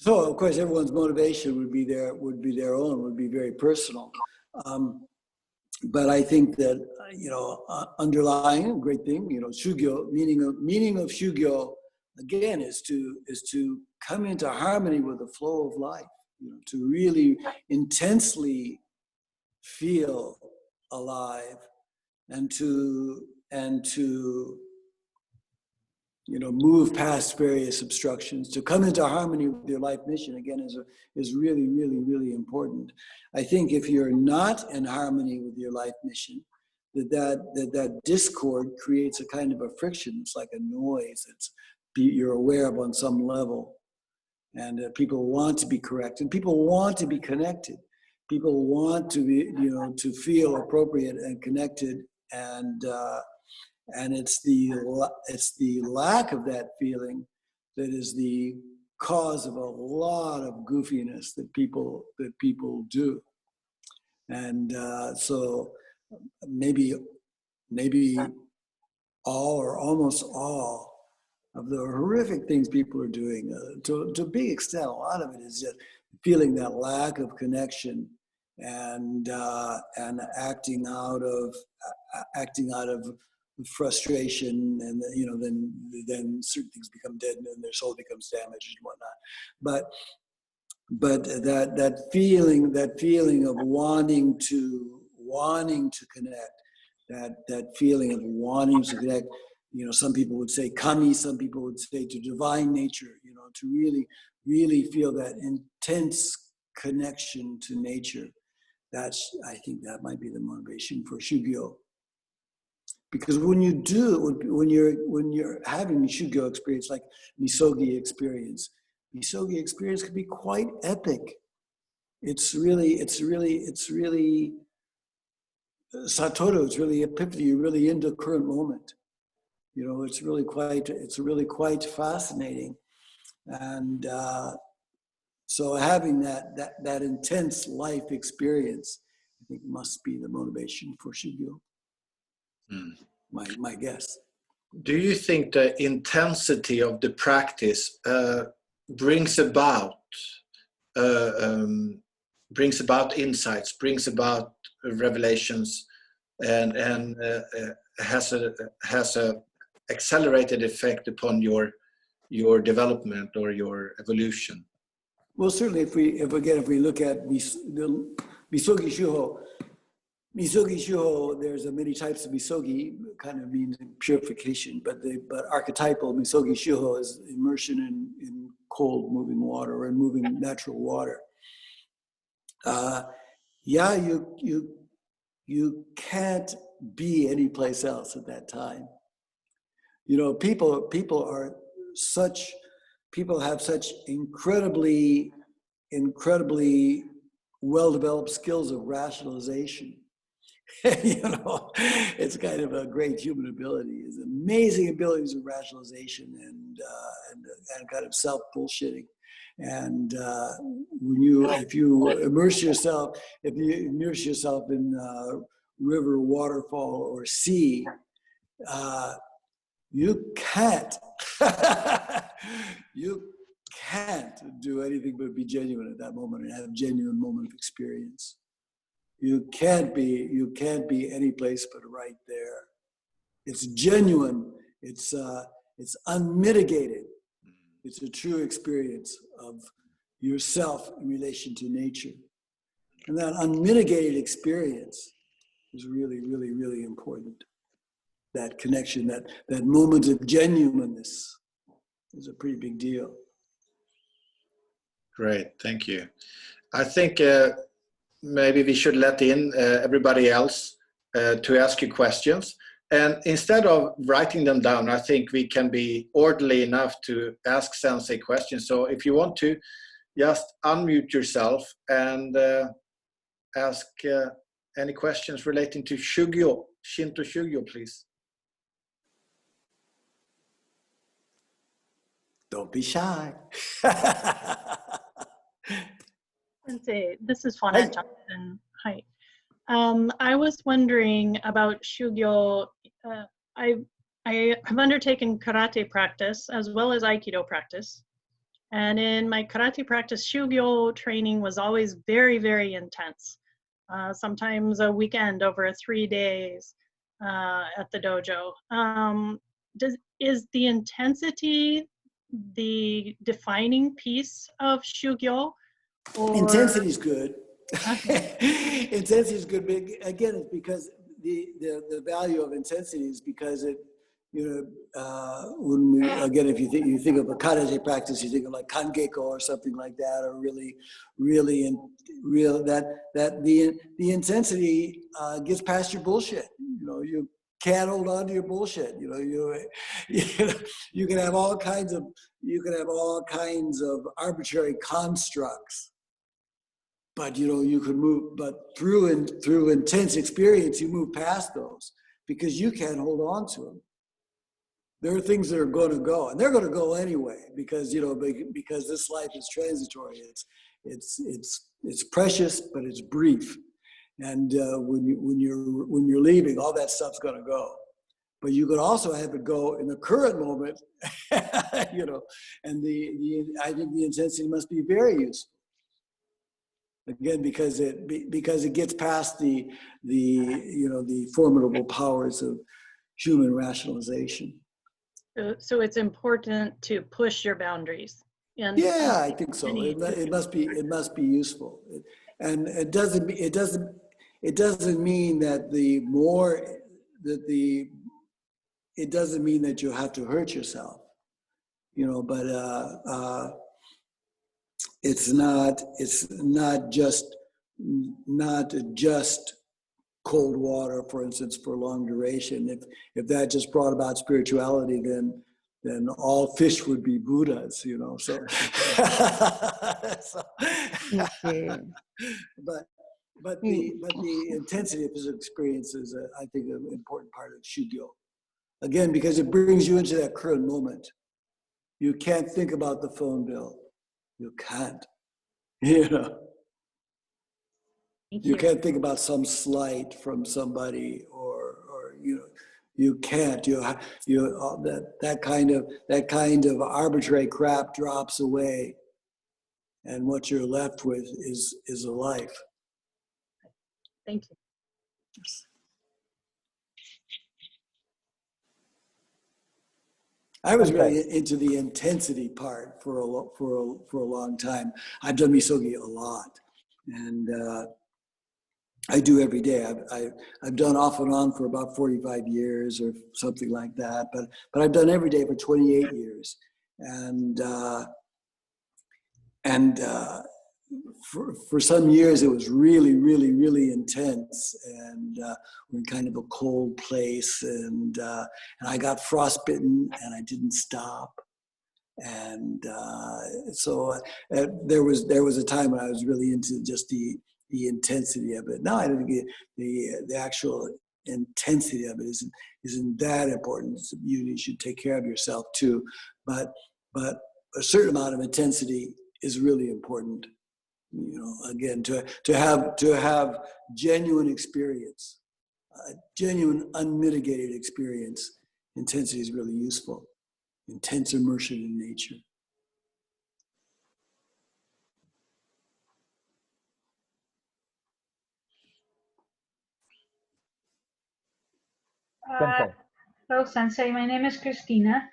So of course, everyone's motivation would be their own, would be very personal. But I think that underlying a great thing, shugyo, meaning of shugyo, again, is to come into harmony with the flow of life. To really intensely feel alive, and to move past various obstructions, to come into harmony with your life mission, again, is really, really, really important. I think if you're not in harmony with your life mission, that discord creates a kind of a friction. It's like a noise you're aware of on some level. And people want to be corrected. People want to be connected. People want to be, to feel appropriate and connected. And it's the lack of that feeling that is the cause of a lot of goofiness that people do. And so maybe all or almost all of the horrific things people are doing, to a big extent, a lot of it is just feeling that lack of connection and acting out of frustration, and then certain things become dead and their soul becomes damaged and whatnot. But that feeling of wanting to connect, that feeling of wanting to connect. Some people would say kami, some people would say to divine nature, to really, really feel that intense connection to nature. I think that might be the motivation for shugyo. Because when you're having a shugyo experience, like misogi experience can be quite epic. It's really satoru, it's really epiphany, you're really into the current moment. It's really quite fascinating. And so having that intense life experience, I think, must be the motivation for shugyo. My guess. Do you think the intensity of the practice brings about insights, brings about revelations, and has a accelerated effect upon your development or your evolution? Well, certainly, if we look at misogi shuho, there's many types of misogi, kind of means purification, but archetypal misogi shuho is immersion in cold moving water or in moving natural water. You can't be anyplace else at that time. People have such incredibly well-developed skills of rationalization. It's kind of a great human ability. It's amazing abilities of rationalization and kind of self-bullshitting. And if you immerse yourself in river, waterfall, or sea, you can't do anything but be genuine at that moment and have a genuine moment of experience. You can't be any place but right there. It's genuine. It's unmitigated. It's a true experience of yourself in relation to nature. And that unmitigated experience is really, really, really important. That connection, that moment of genuineness is a pretty big deal. Great, thank you. I think maybe we should let in everybody else to ask you questions. And instead of writing them down, I think we can be orderly enough to ask Sensei questions. So if you want to, just unmute yourself and ask any questions relating to Shugyo, Shinto Shugyo, please. Don't be shy. Sensei, this is Fauna Johnson. Hi. I was wondering about Shugyo. I have undertaken karate practice as well as Aikido practice. And in my karate practice, Shugyo training was always very, very intense. Sometimes a weekend over 3 days at the dojo. Is the intensity the defining piece of Shugyo? Or Intensity is good. Intensity is good. But again, it's because the value of intensity is because it, when we, again, if you think of a karate practice, you think of like kangeko or something like that, or the intensity gets past your bullshit. You can't hold on to your bullshit. You can have all kinds of arbitrary constructs, but you can move. But through intense experience, you move past those because you can't hold on to them. There are things that are going to go, and they're going to go anyway, because because this life is transitory. It's precious, but it's brief. And when you're leaving, all that stuff's going to go. But you could also have it go in the current moment, And I think the intensity must be very useful. Again, because it gets past the formidable powers of human rationalization. So it's important to push your boundaries. Yeah, I think so. It must be useful, and it doesn't mean that it doesn't mean that you have to hurt yourself, But it's not just cold water, for instance, for long duration. If that just brought about spirituality, then all fish would be Buddhas, So, but the intensity of his experience is, I think, an important part of Shugyo. Again, because it brings you into that current moment. You can't think about the phone bill. You can't. You can't think about some slight from somebody, or you can't. That kind of arbitrary crap drops away, and what you're left with is a life. Thank you. I was really into the intensity part for a long time. I've done Misogi a lot, and I do every day. I've done off and on for about 45 years or something like that, but I've done every day for 28 years, and for some years it was really, really, really intense, and we're in kind of a cold place, and I got frostbitten, and I didn't stop, and so there was a time when I was really into just the intensity of it. Now I don't think the actual intensity of it isn't that important. You should take care of yourself too, but a certain amount of intensity is really important. Again, to have genuine experience, genuine unmitigated experience, intensity is really useful. Intense immersion in nature. Hello, Sensei. My name is Christina,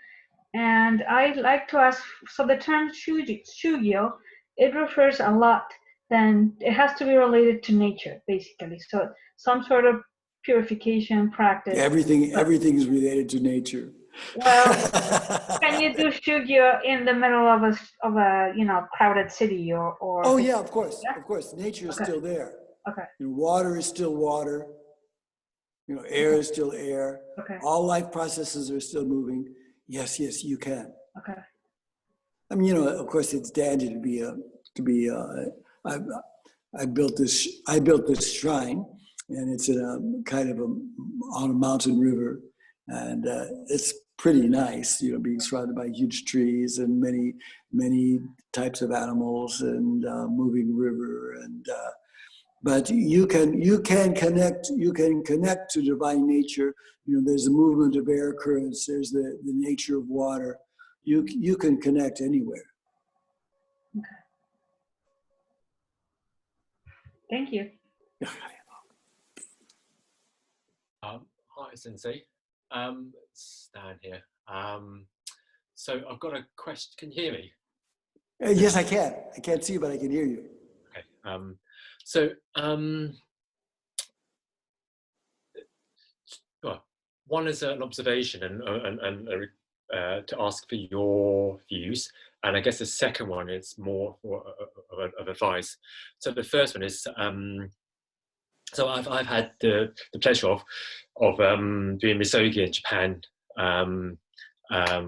and I'd like to ask, so the term Shugyo, it refers a lot, then it has to be related to nature, basically. So some sort of purification practice. Everything is related to nature. Well, can you do Shugyo in the middle of a crowded city or? Oh yeah, of course, yeah? Of course. Nature is still there. Okay. Water is still water. Air is still air. Okay. All life processes are still moving. Yes, you can. Okay. I mean, of course, it's dandy I built this shrine, and it's in on a mountain river, and it's pretty nice, being surrounded by huge trees and many types of animals, and moving river, and but you can connect to divine nature. There's a movement of air currents. There's the nature of water. You can connect anywhere. Okay. Thank you. Hi, Sensei. Stan here. So I've got a question. Can you hear me? Yes, I can. I can't see you, but I can hear you. Okay. Well, one is an observation and to ask for your views, and I guess the second one is more of advice. So the first one is so I've had the pleasure of doing misogi in Japan. Via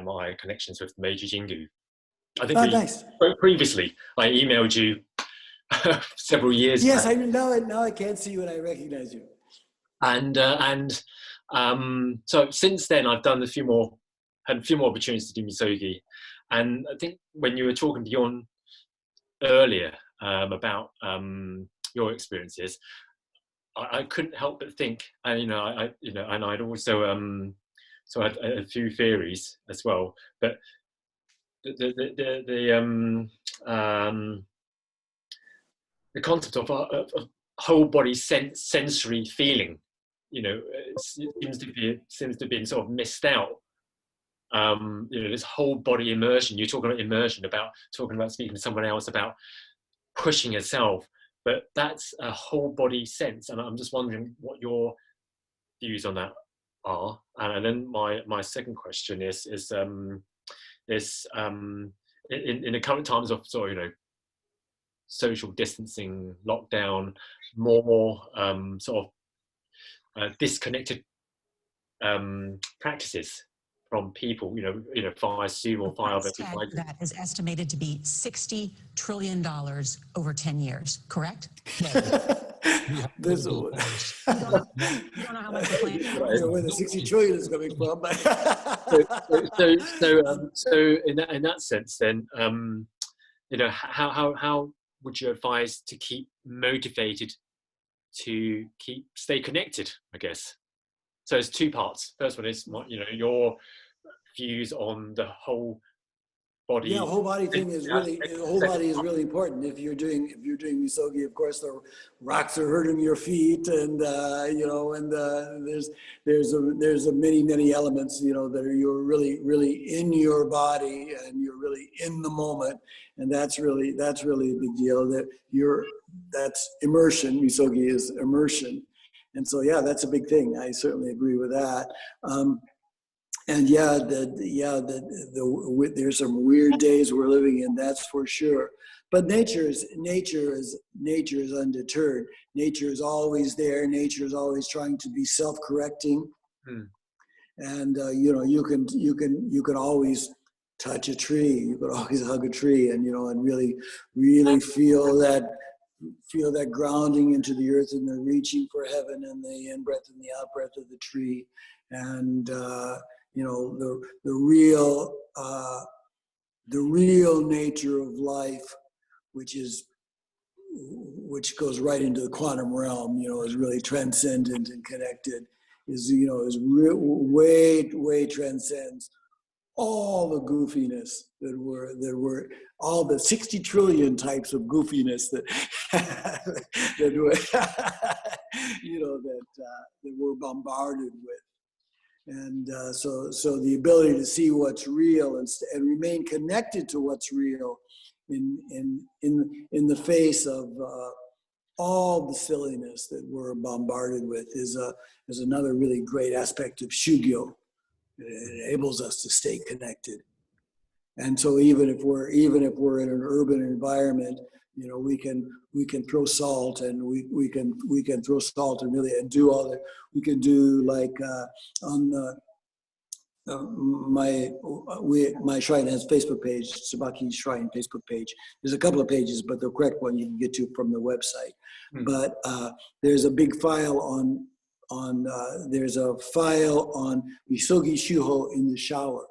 my connections with Meiji Jingu. I think Nice. Previously I emailed you several years Yes, back. now I can't see you and I recognize you. So since then I've done had a few more opportunities to do misogi, and I think when you were talking to Jon earlier about your experiences, I couldn't help but think, and I'd also so I had a few theories as well, but the concept of whole body sensory feeling, seems to be sort of missed out. This whole body immersion. You're talking about immersion, talking about speaking to someone else about pushing yourself, but that's a whole body sense, and I'm just wondering what your views on that are. And then my second question is in the current times of sort of social distancing, lockdown, more sort of disconnected practices from people, via Zoom or via other devices. That is estimated to be $60 trillion over 10 years, correct? This You don't know how much the plan where the 60 trillion is coming from. So in that sense, then, how would you advise to keep motivated to stay connected, I guess? So it's two parts. First one is your views on the whole body. Yeah, whole body thing is really important. If you're doing misogi, of course the rocks are hurting your feet, and there's many elements that you're really in your body and you're really in the moment, and that's really a big deal. That's immersion. Misogi is immersion, and so yeah, that's a big thing. I certainly agree with that. And there's some weird days we're living in, that's for sure. But nature is undeterred. Nature is always there. Nature is always trying to be self-correcting. And you can always touch a tree. You could always hug a tree, and and really feel that grounding into the earth and the reaching for heaven and the in-breath and the out-breath of the tree. And the real nature of life, which goes right into the quantum realm, is really transcendent and connected, is way transcends all the goofiness that were all the 60 trillion types of goofiness that we're bombarded with. And so the ability to see what's real and remain connected to what's real in the face of all the silliness that we're bombarded with is another really great aspect of Shugyo. It enables us to stay connected. And so even if we're in an urban environment, we can throw salt, and we can throw salt and really do all that. We can do like on the my shrine has Facebook page, Sabaki Shrine Facebook page. There's a couple of pages, but the correct one you can get to from the website. But there's a big file on Misogi Shuho in the shower.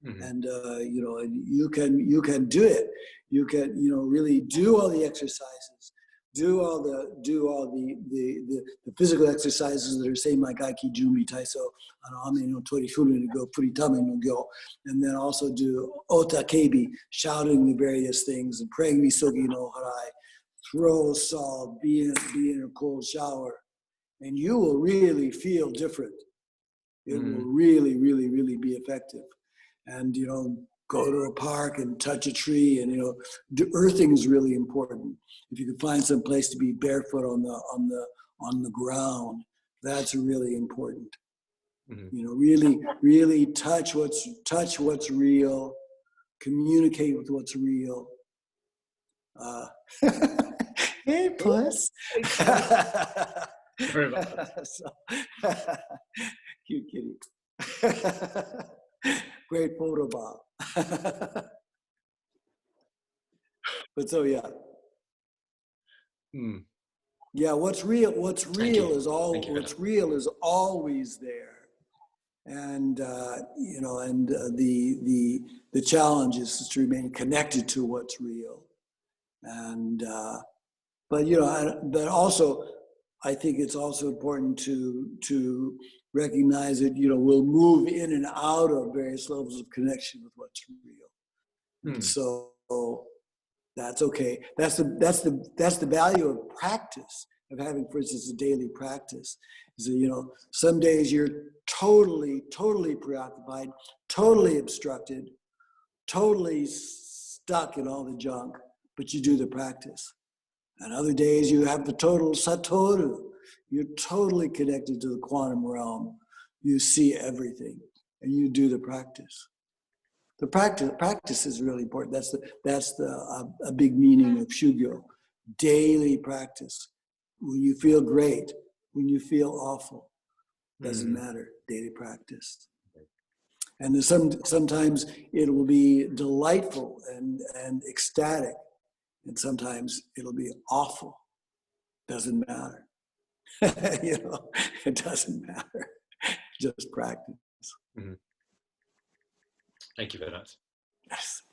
And and you can do it. You can really do all the exercises, do all the physical exercises that are Seimakai Gaiki Junbi Taiso, Ame no Tori Furu no Gyo, Furitame no Gyo, and then also do Ota Kebi, shouting the various things and praying Misogi no Harai, throw salt, be in a cold shower, and you will really feel different. It will really, really, really be effective. And, you know, go to a park and touch a tree, and, you know, earthing is really important. If you can find some place to be barefoot on the ground, that's really important. You know, really, really touch what's real, communicate with what's real. Hey, puss. Very much. Cute kitty. Great photo, Bob. But so yeah. Yeah, what's real is always there. And you know, and the challenge is to remain connected to what's real. And but you know, but also I think it's also important to recognize that, you know, we'll move in and out of various levels of connection with what's real. So that's okay. That's the value of practice, of having, for instance, a daily practice. Is that, you know, some days you're totally preoccupied, totally obstructed, totally stuck in all the junk, but you do the practice. And other days you have the total satoru. You're totally connected to the quantum realm. You see everything, and you do the practice. The practice is really important. That's a big meaning of Shugyo. Daily practice. When you feel great, when you feel awful, doesn't matter. Daily practice. And sometimes it will be delightful and ecstatic, and sometimes it'll be awful. Doesn't matter. You know, it doesn't matter. Just practice. Thank you for that. Yes.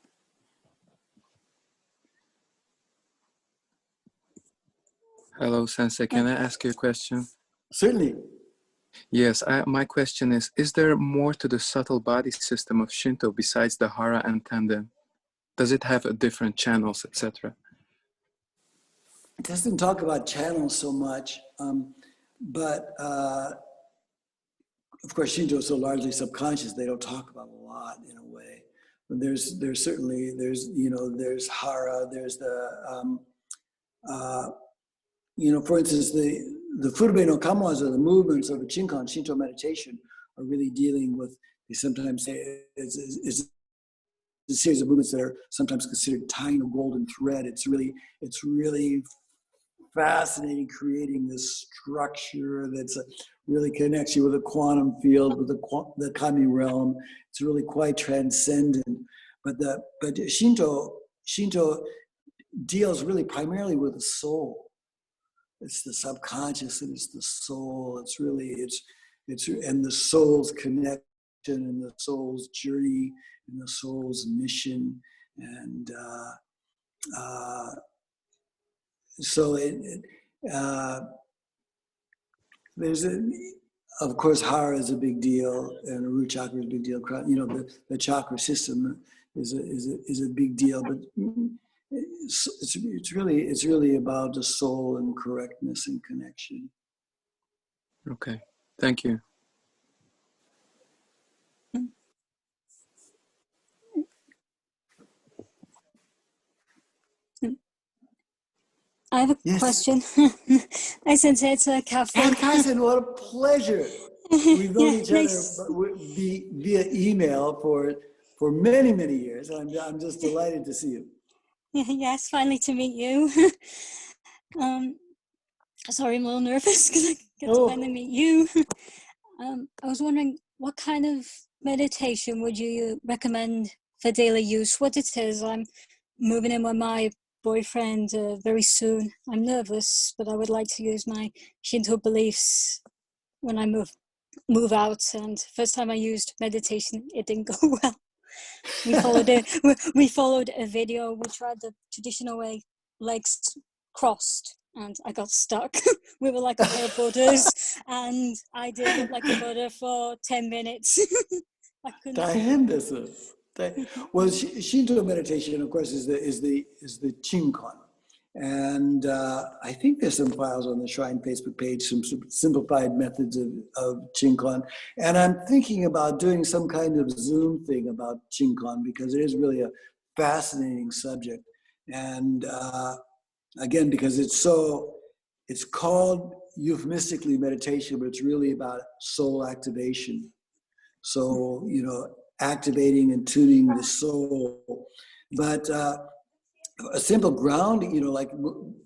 Hello, Sensei. Can I ask you a question? Certainly. Yes, my question is there more to the subtle body system of Shinto besides the hara and tenden? Does it have different channels, etc.? It doesn't talk about channels so much, but of course, Shinto is so largely subconscious, they don't talk about a lot in a way. But there's certainly, you know, there's hara, there's the, you know, for instance, the Furube no Kamawaza, or the movements of the Chinkan Shinto meditation, are really dealing with, they sometimes say it's a series of movements that are sometimes considered tying a golden thread. It's really fascinating, creating this structure that's really connects you with the quantum field, with the kami realm. It's really quite transcendent. But Shinto deals really primarily with the soul. It's the subconscious and it's the soul. It's really and the soul's connection and the soul's journey and the soul's mission. And so there's of course, hara is a big deal, and the root chakra is a big deal. You know, the chakra system is a big deal, but it's really about the soul and correctness and connection. Okay, thank you. I have a question. Hi, Sensei, it's Catherine. And Catherine, what a pleasure. We've known each other via email for many, many years. I'm just delighted to see you. Yes, finally to meet you. Sorry, I'm a little nervous because I get to finally meet you. I was wondering, what kind of meditation would you recommend for daily use? What it is, I'm moving in with my boyfriend very soon. I'm nervous, but I would like to use my Shinto beliefs when I move out. And first time I used meditation, it didn't go well. We followed a video. We tried the traditional way, legs crossed, and I got stuck. We were like a pair of Buddhas, and I did look like a Buddha for 10 minutes. I couldn't. Well, Shinto meditation, of course, is the Chinkan. And I think there's some files on the Shrine Facebook page, some simplified methods of Chinkan. And I'm thinking about doing some kind of Zoom thing about Chinkan because it is really a fascinating subject. And again, because it's called euphemistically meditation, but it's really about soul activation. So, activating and tuning the soul. But a simple grounding, like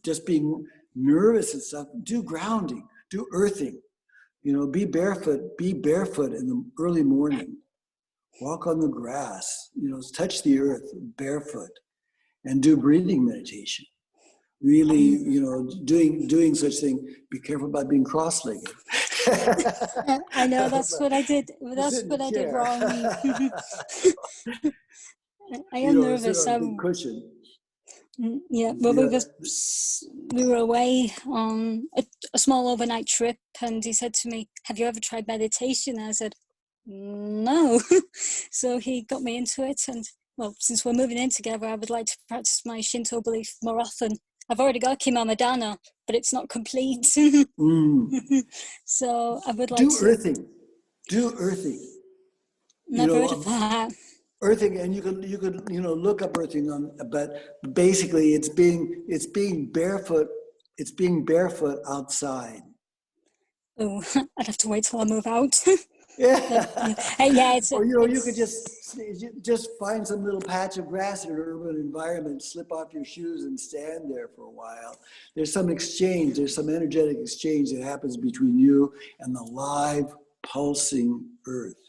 just being nervous and stuff, do grounding, do earthing, be barefoot in the early morning, walk on the grass, touch the earth barefoot, and do breathing meditation. Really, doing such thing. Be careful about being cross-legged. I know, that's what I did. That's what I did wrong. I am nervous. Sit on a big cushion. Yeah, well, we were away on a small overnight trip, and he said to me, "Have you ever tried meditation?" I said, "No." So he got me into it, and well, since we're moving in together, I would like to practice my Shinto belief more often. I've already got Kimama Dana, but it's not complete. So I would like to do earthing. Never heard of that. Earthing, and you could look up earthing on, but basically it's being barefoot outside. Oh, I'd have to wait till I move out. Yeah. Or you could just find some little patch of grass in an urban environment, slip off your shoes and stand there for a while. There's some exchange, there's some energetic exchange that happens between you and the live pulsing earth.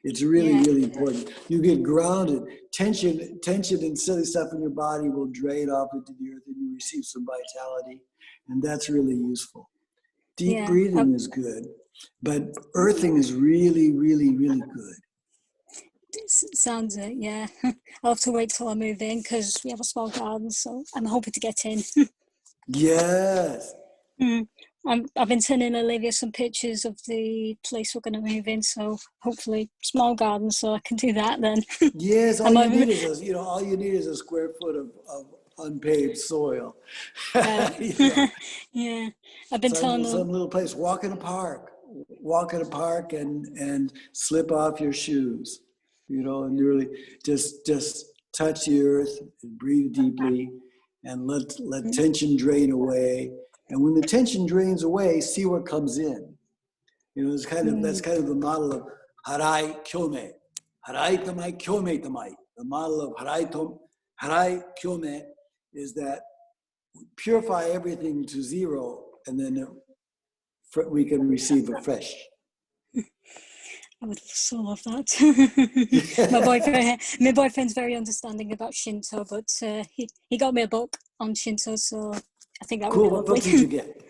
It's really, really important. You get grounded. Tension and silly stuff in your body will drain off into the earth and you receive some vitality. And that's really useful. Deep breathing is good, but earthing is really, really, really good. Sounds it, yeah. I'll have to wait till I move in because we have a small garden, so I'm hoping to get in. Yes. I've been sending Olivia some pictures of the place we're going to move in, so hopefully small garden, so I can do that then. Yes, all you need is a square foot of unpaved soil. Yeah, I've been telling them some little place. Walk in a park and slip off your shoes, and really just touch the earth and breathe deeply and let tension drain away. And when the tension drains away, see what comes in. That's kind of the model of harai kyome. Harai tamai kyome tamai. The model of harai kyome is that we purify everything to zero, and then we can receive a fresh. I would so love that. My boyfriend's very understanding about Shinto, but he got me a book on Shinto, so I think that would be lovely. What book did you get?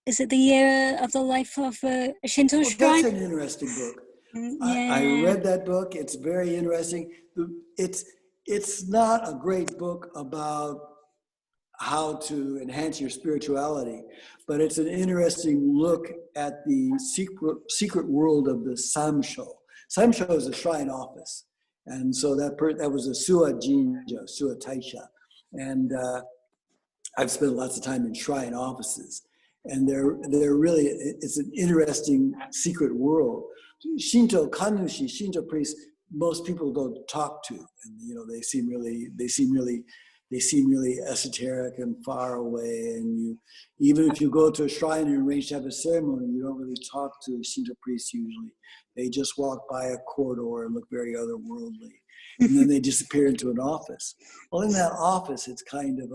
Is it The Year of the Life of a Shinto Shrine? That's an interesting book. I read that book. It's very interesting. It's not a great book about how to enhance your spirituality, but it's an interesting look at the secret world of the Samsho. Samsho is a shrine office. And so that was a Suwa Jinja, Suwa Taisha. And I've spent lots of time in shrine offices. And they're really, it's an interesting secret world. Shinto Kanushi, Shinto priests, most people don't talk to, and they seem really esoteric and far away. And even if you go to a shrine and arrange to have a ceremony, you don't really talk to a Shinto priest usually. They just walk by a corridor and look very otherworldly, and then they disappear into an office. Well, in that office, it's kind of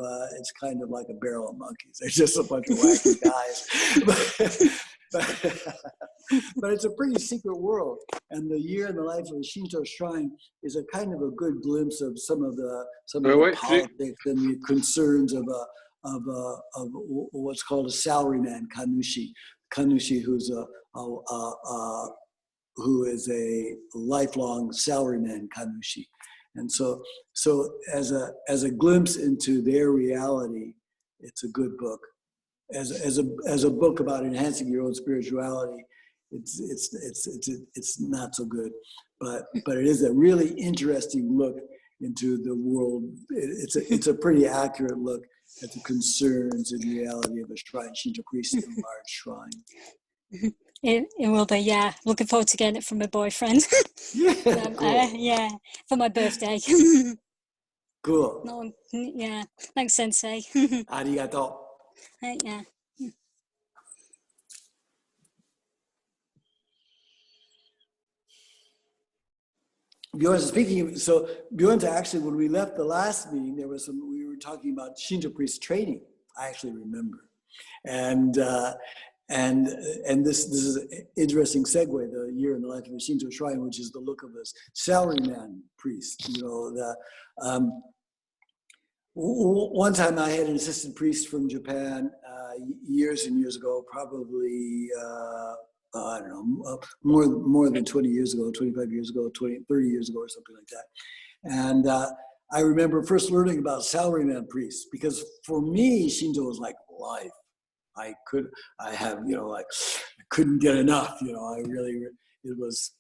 like a barrel of monkeys. They're just a bunch of wacky guys. But it's a pretty secret world. And The Year in the Life of a Shinto Shrine is a kind of a good glimpse of some of the politics and the concerns of what's called a salaryman, Kanushi. Kanushi, who is a lifelong salaryman, Kanushi. And so as a glimpse into their reality, it's a good book. As a book about enhancing your own spirituality, it's not so good, but it is a really interesting look into the world. It's a pretty accurate look at the concerns and reality of a shrine Shinto priest in a large shrine. It will be, yeah. Looking forward to getting it from my boyfriend. Yeah, cool. Yeah, for my birthday. Cool. No, yeah, thanks, Sensei. Arigato. Yeah. Bjorn, speaking, so Bjorn, actually, when we left the last meeting, we were talking about Shinto priest training. I actually remember. And this is an interesting segue, the year in the life of a Shinto shrine, which is the look of a salaryman priest. You know, one time I had an assistant priest from Japan years and years ago, probably, I don't know, more than 20 years ago, 25 years ago, 30 years ago or something like that. And I remember first learning about salaryman priests, because for me, Shinto was like life. I couldn't get enough, you know, it was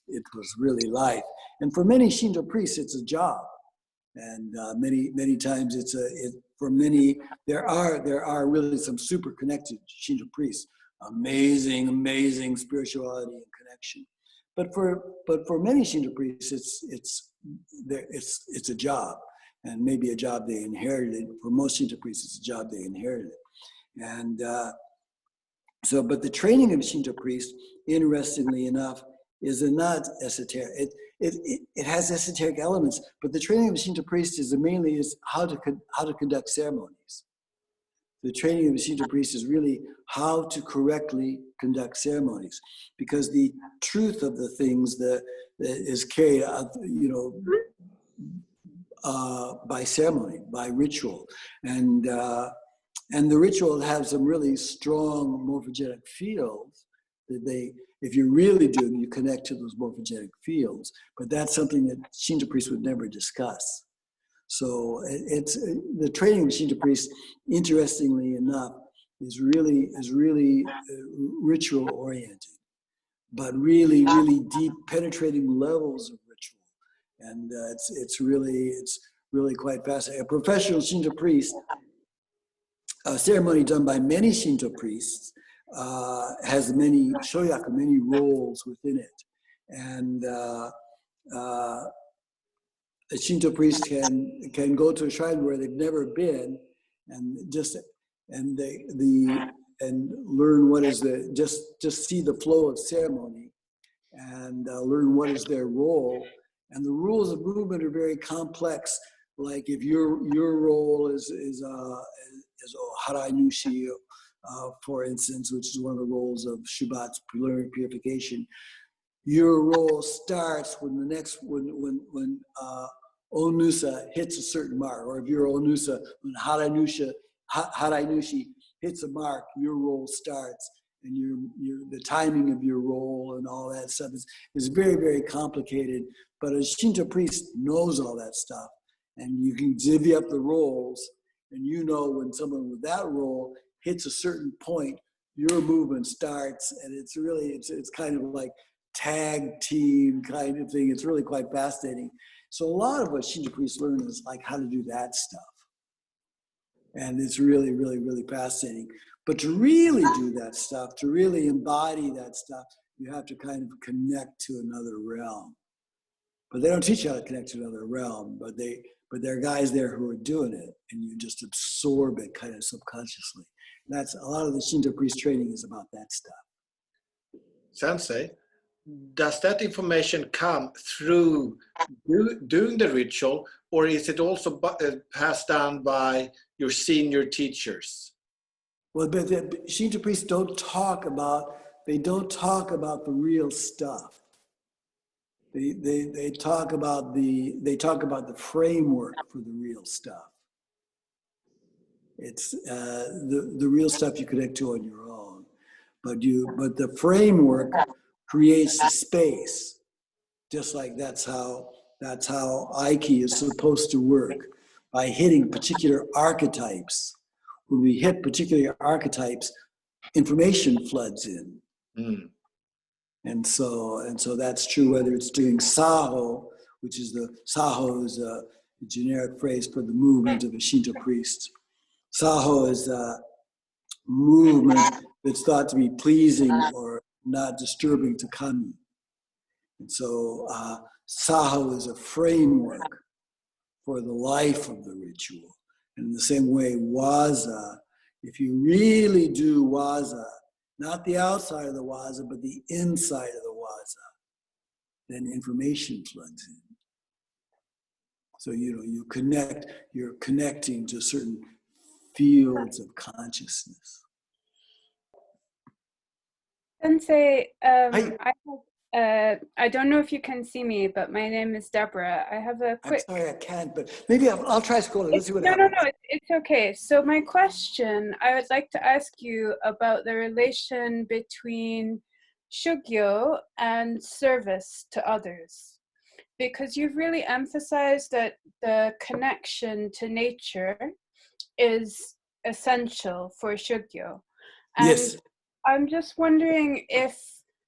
really life. And for many Shinto priests, it's a job. And many times there are really some super connected Shinto priests, amazing spirituality and connection. But for many Shinto priests, it's a job, and maybe a job they inherited. For most Shinto priests, it's a job they inherited. And but the training of a Shinto priest, interestingly enough, is not esoteric. It has esoteric elements, but the training of a Shinto priest is mainly how to conduct ceremonies. The training of a Shinto priest is really how to correctly conduct ceremonies, because the truth of the things that is carried out, you know, by ceremony, by ritual, and the ritual has some really strong morphogenic fields that if you really do them, you connect to those morphogenic fields. But that's something that Shinto priests would never discuss. So it's the training of Shinto priests, interestingly enough, is really ritual oriented, but really deep, penetrating levels of ritual, and it's really quite fascinating. A professional Shinto priest, a ceremony done by many Shinto priests, has many shoyaku, many roles within it, and a Shinto priest can go to a shrine where they've never been, and learn what is just see the flow of ceremony, and learn what is their role. And the rules of movement are very complex. Like if your role is Harai Nushi, for instance, which is one of the roles of Shubat's preliminary purification, your role starts when Onusa hits a certain mark, or if you're Onusa, when Harai Nushi hits a mark, your role starts, and the timing of your role and all that stuff is very complicated. But a Shinto priest knows all that stuff, and you can divvy up the roles, and you know when someone with that role hits a certain point, your movement starts, and it's kind of like tag team kind of thing. It's really quite fascinating. So a lot of what Shinto priests learn is like how to do that stuff. And it's really fascinating. But to really do that stuff, to really embody that stuff, you have to kind of connect to another realm. But they don't teach you how to connect to another realm, but there are guys there who are doing it, and you just absorb it kind of subconsciously. And that's a lot of the Shinto priest training is about that stuff. Sensei, does that information come through doing the ritual, or is it also passed down by your senior teachers? Well, but the Shinto priests don't talk about the real stuff. They talk about the framework for the real stuff. It's the real stuff you connect to on your own, but the framework creates the space. Just like that's how Aiki is supposed to work, by hitting particular archetypes when we hit particular archetypes, information floods in. And so that's true whether it's doing Saho, which is Saho is a generic phrase for the movement of a Shinto priest. Saho is a movement that's thought to be pleasing or not disturbing to Kami. And so Saho is a framework for the life of the ritual. And in the same way, Waza, if you really do Waza, not the outside of the Waza, but the inside of the Waza, then information floods in. So, you're connecting to certain fields of consciousness. Sensei, I don't know if you can see me, but my name is Deborah. I have a quick... I'm sorry, I can't, but maybe I'll try scrolling. Let's see what happens. No, it's okay. So my question, I would like to ask you about the relation between Shugyo and service to others. Because you've really emphasized that the connection to nature is essential for Shugyo. And yes. I'm just wondering if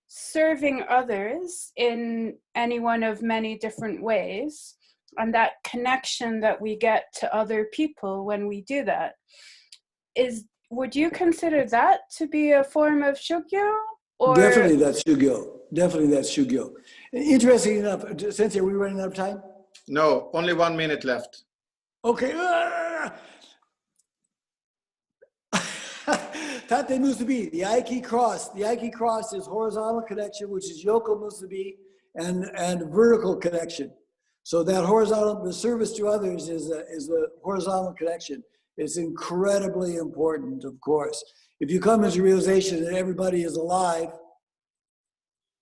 serving others in any one of many different ways, and that connection that we get to other people when we do that, would you consider that to be a form of Shugyo? Or? Definitely that's Shugyo. Definitely that's Shugyo. Interesting enough, Sensei, are we running out of time? No, only 1 minute left. Okay. Tate Musubi, the Aiki cross. The Aiki cross is horizontal connection, which is Yoko Musubi, and vertical connection. So that horizontal, the service to others is the horizontal connection. It's incredibly important, of course. If you come into realization that everybody is alive,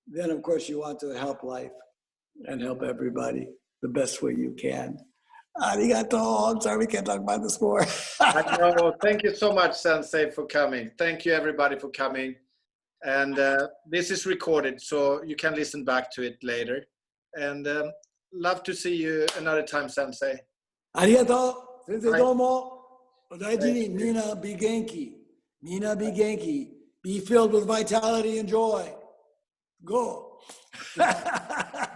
then of course you want to help life and help everybody the best way you can. Arigato. I'm sorry we can't talk about this more. I know. Thank you so much, Sensei, for coming. Thank you, everybody, for coming. And this is recorded, so you can listen back to it later. And love to see you another time, Sensei. Arigato. Sensei domo. Odaiji ni mina be genki. Mina be genki. Be filled with vitality and joy. Go.